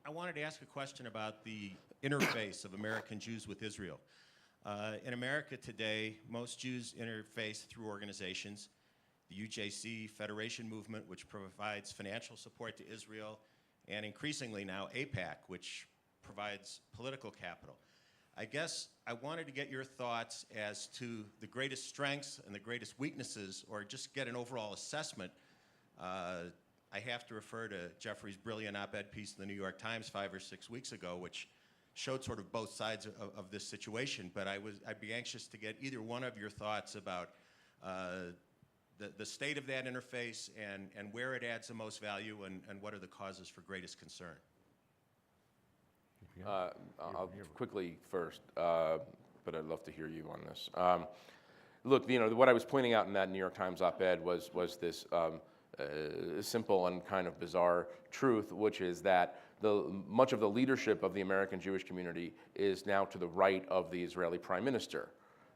I wanted to ask a question about the interface of American Jews with Israel. In America today, most Jews interface through organizations, the UJC Federation Movement, which provides financial support to Israel, and increasingly now AIPAC, which provides political capital. I guess I wanted to get your thoughts as to the greatest strengths and the greatest weaknesses, or just get an overall assessment. I have to refer to Jeffrey's brilliant op-ed piece in the New York Times 5 or 6 weeks ago, which showed sort of both sides of this situation. But I'd be anxious to get either one of your thoughts about the state of that interface and where it adds the most value and what are the causes for greatest concern. I'll quickly first, but I'd love to hear you on this. Look, what I was pointing out in that New York Times op-ed was this simple and kind of bizarre truth, which is that much of the leadership of the American Jewish community is now to the right of the Israeli Prime Minister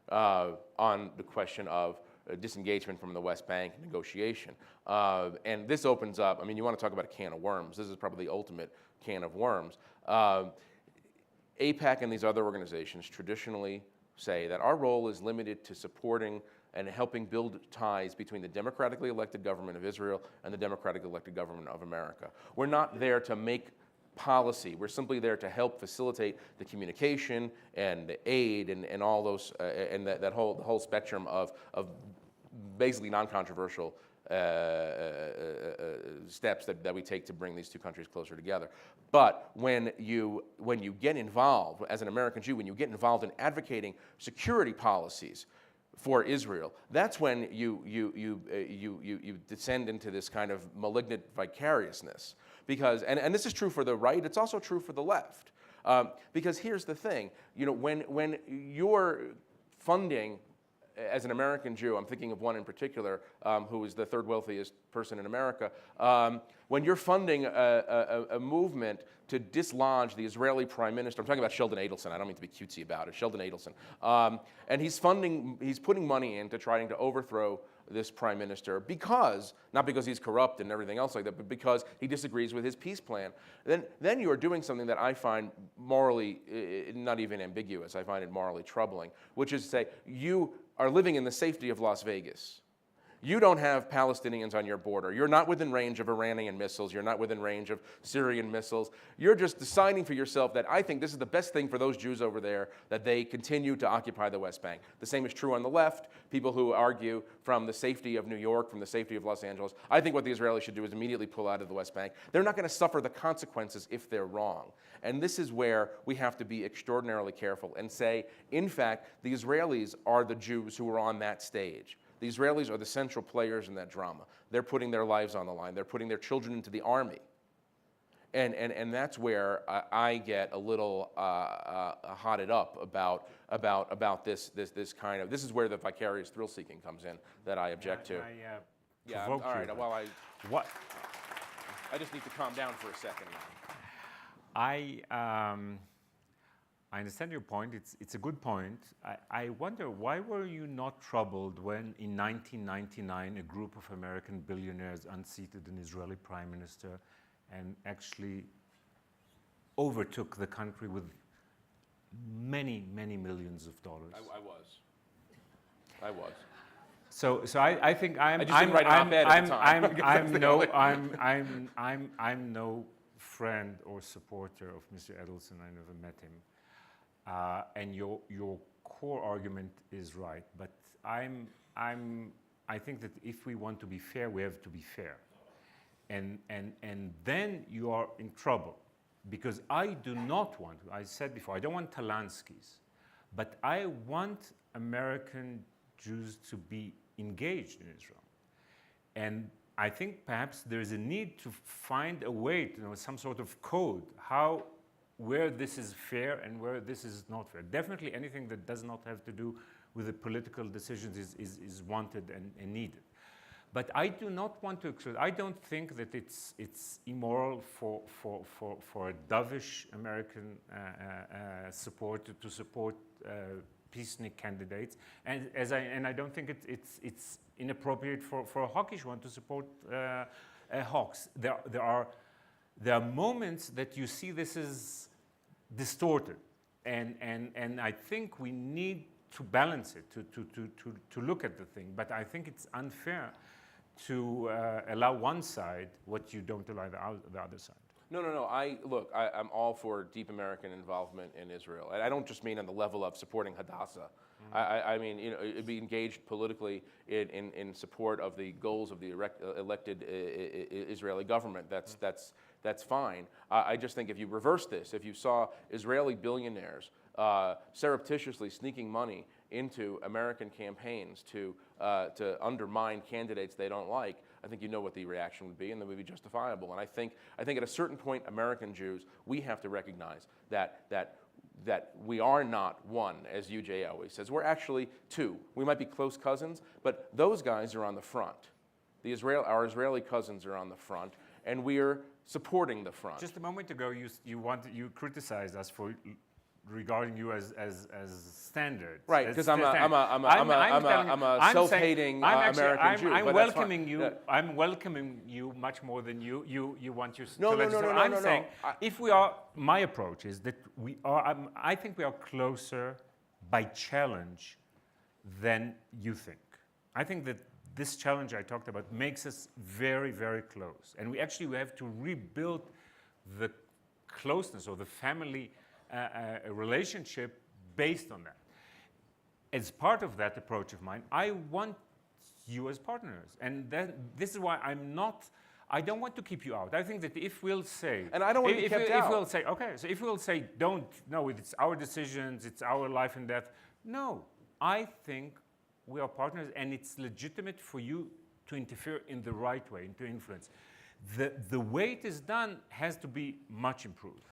on the question of disengagement from the West Bank negotiation. And this opens up, I mean, you want to talk about a can of worms. This is probably the ultimate can of worms. AIPAC and these other organizations traditionally say that our role is limited to supporting and helping build ties between the democratically elected government of Israel and the democratically elected government of America. We're not there to make policy. We're simply there to help facilitate the communication and the aid and all those, and that whole spectrum of basically non-controversial steps that we take to bring these two countries closer together. But when you get involved, as an American Jew, when you get involved in advocating security policies for Israel, that's when you descend into this kind of malignant vicariousness. Because, and this is true for the right, it's also true for the left. Because here's the thing, when you're funding, as an American Jew, I'm thinking of one in particular, who is the third wealthiest person in America, when you're funding a movement to dislodge the Israeli Prime Minister, I'm talking about Sheldon Adelson, I don't mean to be cutesy about it, Sheldon Adelson, and he's putting money into trying to overthrow this Prime Minister because, not because he's corrupt and everything else like that, but because he disagrees with his peace plan, then you are doing something that I find morally, not even ambiguous, I find it morally troubling, which is to say, you are living in the safety of Las Vegas. You don't have Palestinians on your border. You're not within range of Iranian missiles. You're not within range of Syrian missiles. You're just deciding for yourself that I think this is the best thing for those Jews over there, that they continue to occupy the West Bank. The same is true on the left. People who argue from the safety of New York, from the safety of Los Angeles. I think what the Israelis should do is immediately pull out of the West Bank. They're not going to suffer the consequences if they're wrong. And this is where we have to be extraordinarily careful and say, in fact, the Israelis are the Jews who are on that stage. The Israelis are the central players in that drama. They're putting their lives on the line. They're putting their children into the army. And that's where I get a little hotted up about this kind of, this is where the vicarious thrill-seeking comes in that I object to. Yeah, all right, well, I just need to calm down for a second. I understand your point. It's a good point. I wonder, why were you not troubled when in 1999 a group of American billionaires unseated an Israeli prime minister and actually overtook the country with many, many millions of dollars? I was. So I think I'm no friend or supporter of Mr. Edelson. I never met him. And your core argument is right, but I think that if we want to be fair, we have to be fair, and then you are in trouble, because I do not want, I said before, I don't want Talanskis, but I want American Jews to be engaged in Israel, and I think perhaps there is a need to find a way, to some sort of code, where this is fair and where this is not fair. Definitely anything that does not have to do with the political decisions is wanted and needed. But I do not want to exclude, I don't think that it's immoral for a dovish American supporter to support peacenik candidates, and I don't think it's inappropriate for a hawkish one to support hawks. There are there are moments that you see this is distorted. And I think we need to balance it, to look at the thing. But I think it's unfair to allow one side what you don't allow the other side. No. I'm all for deep American involvement in Israel, and I don't just mean on the level of supporting Hadassah. I mean, it'd be engaged politically in support of the goals of the elected Israeli government. That's fine. I just think if you reverse this, if you saw Israeli billionaires surreptitiously sneaking money into American campaigns to undermine candidates they don't like, I think you know what the reaction would be, and that would be justifiable. And I think at a certain point, American Jews, we have to recognize that we are not one, as UJ always says. We're actually two. We might be close cousins, but those guys are on the front. Our Israeli cousins are on the front, and we're supporting the front. Just a moment ago, you criticized us for regarding you as standard. Right, because I'm a self-hating American Jew. I'm welcoming you. I'm welcoming you much more than you want your. No. I'm saying if we are. My approach is that we are. I think we are closer by challenge than you think. I think that this challenge I talked about makes us very, very close, and we have to rebuild the closeness or the family relationship based on that. As part of that approach of mine, I want you as partners, and this is why I don't want to keep you out. I think that if we'll say, and I don't want to be kept out. If we'll say, okay, so if we'll say, it's our decisions, it's our life and death. No, I think we are partners, and it's legitimate for you to interfere in the right way and to influence. The way it is done has to be much improved.